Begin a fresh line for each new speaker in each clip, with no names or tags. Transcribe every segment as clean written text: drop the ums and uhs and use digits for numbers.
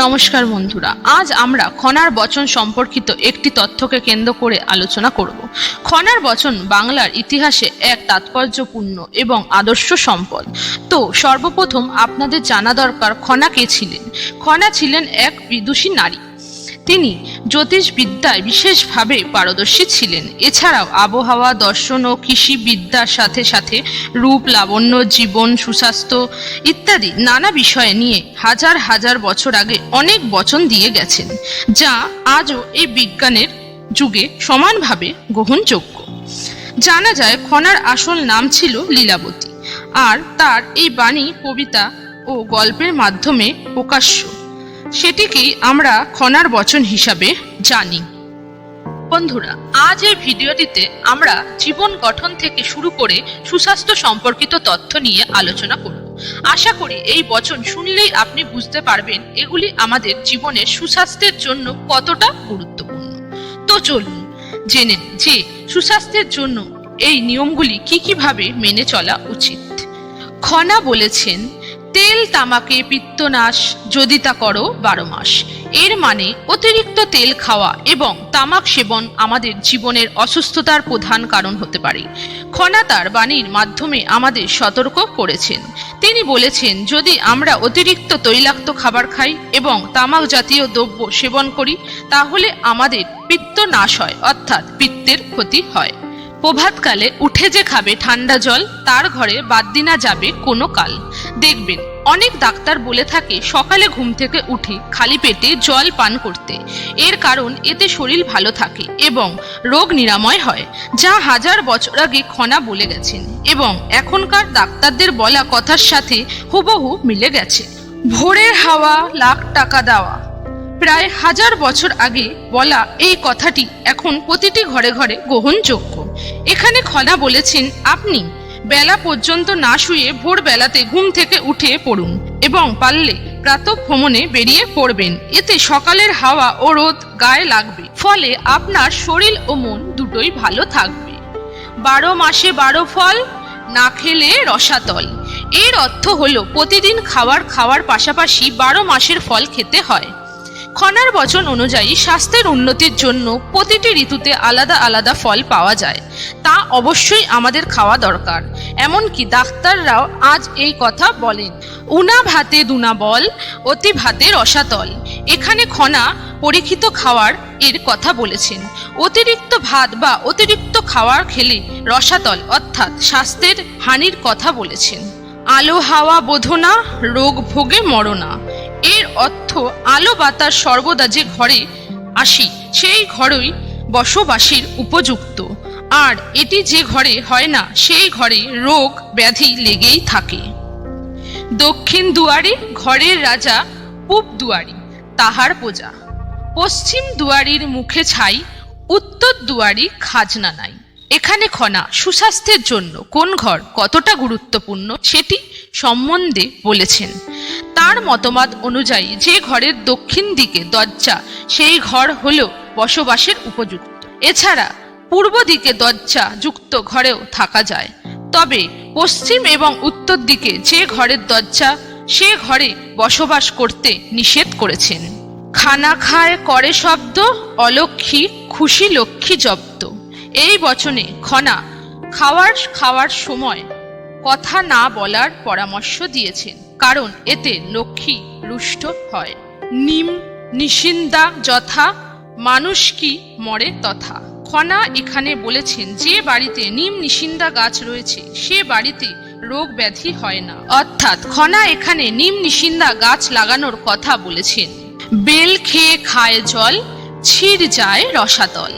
নমস্কার বন্ধুরা, আজ আমরা খনার বচন সম্পর্কিত একটি তথ্যকে কেন্দ্র করে আলোচনা করব। খনার বচন বাংলার ইতিহাসে এক তাৎপর্যপূর্ণ এবং আদর্শ সম্পদ। তো সর্বপ্রথম আপনাদের জানা দরকার খনা কে ছিলেন। খনা ছিলেন এক বিদুষী নারী। তিনি জ্যোতিষবিদ্যায় বিশেষভাবে পারদর্শী ছিলেন। এছাড়াও আবহাওয়া, দর্শন ও কৃষি বিদ্যার সাথে সাথে রূপ, লাবণ্য, জীবন, সুস্বাস্থ্য ইত্যাদি নানা বিষয় নিয়ে হাজার হাজার বছর আগে অনেক বচন দিয়ে গেছেন, যা আজও এই বিজ্ঞানের যুগে সমানভাবে গ্রহণযোগ্য। জানা যায় খনার আসল নাম ছিল লীলাবতী, আর তার এই বাণী কবিতা ও গল্পের মাধ্যমে প্রকাশ্য। সেটিকেই আমরা খনার বচন হিসাবে জানি। বন্ধুরা, আজ এই ভিডিওটিতে আমরা জীবন গঠন থেকে শুরু করে সুস্বাস্থ্য সম্পর্কিত তথ্য নিয়ে আলোচনা করব। আশা করি এই বচন শুনলেই আপনি বুঝতে পারবেন এগুলি আমাদের জীবনের সুস্বাস্থ্যের জন্য কতটা গুরুত্বপূর্ণ। তো চলুন জেনে নিই যে সুস্বাস্থ্যের জন্য এই নিয়মগুলি কিভাবে মেনে চলা উচিত। খনা বলেছেন, তেল তামাকে পিত্তনাশ যদি তা করো 12 মাস। এর মানে অতিরিক্ত তেল খাওয়া এবং তামাক সেবন আমাদের জীবনের অসুস্থতার প্রধান কারণ হতে পারে। খনা তার বাণীর মাধ্যমে আমাদের সতর্ক করেছেন। তিনি বলেছেন, যদি আমরা অতিরিক্ত তৈলাক্ত খাবার খাই এবং তামাক জাতীয় দ্রব্য সেবন করি তাহলে আমাদের পিত্ত নাশ হয়, অর্থাৎ পিত্তের ক্ষতি হয়। প্রভাতকালে উঠে যে খাবে ঠান্ডা জল, তার ঘরে বাদ দিনা যাবে কোনো কাল। দেখবেন অনেক ডাক্তার বলে থাকে সকালে ঘুম থেকে উঠে খালি পেটে জল পান করতে। এর কারণ এতে শরীর ভালো থাকে এবং রোগ নিরাময় হয়, যা হাজার বছর আগে খনা বলে গেছেন এবং এখনকার ডাক্তারদের বলা কথার সাথে হুবহু মিলে গেছে। ভোরের হাওয়া লাখ টাকা দেওয়া, প্রায় 1000 বছর আগে বলা এই কথাটি এখন প্রতিটি ঘরে ঘরে গ্রহণযোগ্য। এখানে খনা বলেছেন, আপনি বেলা পর্যন্ত না শুয়ে ভোরবেলাতে ঘুম থেকে উঠে পড়ুন এবং পারলে প্রাতঃ ভ্রমণে বেরিয়ে পড়বেন। এতে সকালের হাওয়া ও রোদ গায়ে লাগবে, ফলে আপনার শরীর ও মন দুটোই ভালো থাকবে। 12 মাসে 12 ফল, না খেলে রসাতল। এর অর্থ হলো প্রতিদিন খাওয়ার পাশাপাশি 12 মাসের ফল খেতে হয়। খনার বচন অনুযায়ী স্বাস্থ্যের উন্নতির জন্য প্রতিটি ঋতুতে আলাদা আলাদা ফল পাওয়া যায়, তা অবশ্যই আমাদের খাওয়া দরকার। এমনকি ডাক্তাররাও আজ এই কথা বলেন, উনা ভাতে দুনা বল, অতি ভাতে রসাতল। এখানে খনা পরীক্ষিত খাওয়ার এর কথা বলেছেন। অতিরিক্ত ভাত বা অতিরিক্ত খাবার খেলে রসাতল অর্থাৎ স্বাস্থ্যের হানির কথা বলেছেন। আলো হাওয়া বোধনা, রোগ ভোগে মরনা। এর অর্থ আলো বাতাস সর্বদা যে ঘরে আসি সেই ঘরেই বসবাসীর উপযুক্ত, আর এটি যে ঘরে হয় না সেই ঘরে রোগ ব্যাধি লেগেই থাকে। দক্ষিণ দুয়ারি ঘরের রাজা, পূব দুয়ারি তাহার প্রজা। পশ্চিম দুয়ারির মুখে ছাই, উত্তর দুয়ারি খাজনা নাই। এখানে খনা সুস্বাস্থ্যের জন্য কোন ঘর কতটা গুরুত্বপূর্ণ সেটি সম্বন্ধে বলেছেন। তার মতবাদ অনুযায়ী যে ঘরের দক্ষিণ দিকে দরজা সেই ঘর হল বসবাসের উপযুক্ত। এছাড়া পূর্ব দিকে দরজা যুক্ত ঘরেও থাকা যায়, তবে পশ্চিম এবং উত্তর দিকে যে ঘরের দরজা সে ঘরে বসবাস করতে নিষেধ করেছেন। খানা খায় করে শব্দ, অলক্ষী খুশি লক্ষ্মী জব্দ। এই বচনে খনা খাওয়ার সময় কথা না বলার পরামর্শ দিয়েছেন, কারণ এতে লক্ষ্মী রুষ্ট হয়। নিম নিষিন্দা যথা, মানুষ কি মরে তথা। খনা এখানে বলেছেন যে বাড়িতে নিম নিষিন্দা গাছ রয়েছে সে বাড়িতে রোগ ব্যাধি হয় না, অর্থাৎ খনা এখানে নিম নিষিন্দা গাছ লাগানোর কথা বলেছেন। বেল খেয়ে খায় জল, ছিড় যায় রসাতল।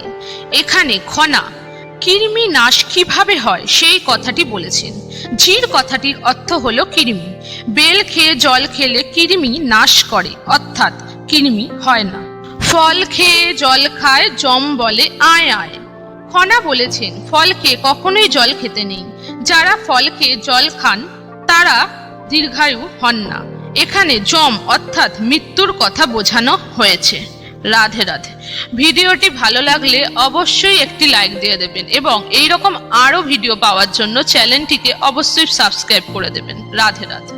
এখানে খনা কৃমি নাশ কিভাবে হয় সেই কথাটি বলেছেন। ঝির কথাটির অর্থ হলো কৃমি। বেল খেয়ে জল খেলে কৃমি নাশ করে, অর্থাৎ কৃমি হয় না। ফল খেয়ে জল খায়, জম বলে আয় আয়। খনা বলেছেন ফল খেয়ে কখনোই জল খেতে নেই। যারা ফল খেয়ে জল খান তারা দীর্ঘায়ু হন না। এখানে জম অর্থাৎ মৃত্যুর কথা বোঝানো হয়েছে। রাধে রাধে। ভিডিওটি ভালো লাগলে অবশ্যই একটি লাইক দিয়ে দেবেন এবং এইরকম আরো ভিডিও পাওয়ার জন্য চ্যানেলটিকে অবশ্যই সাবস্ক্রাইব করে দেবেন। রাধে রাধে।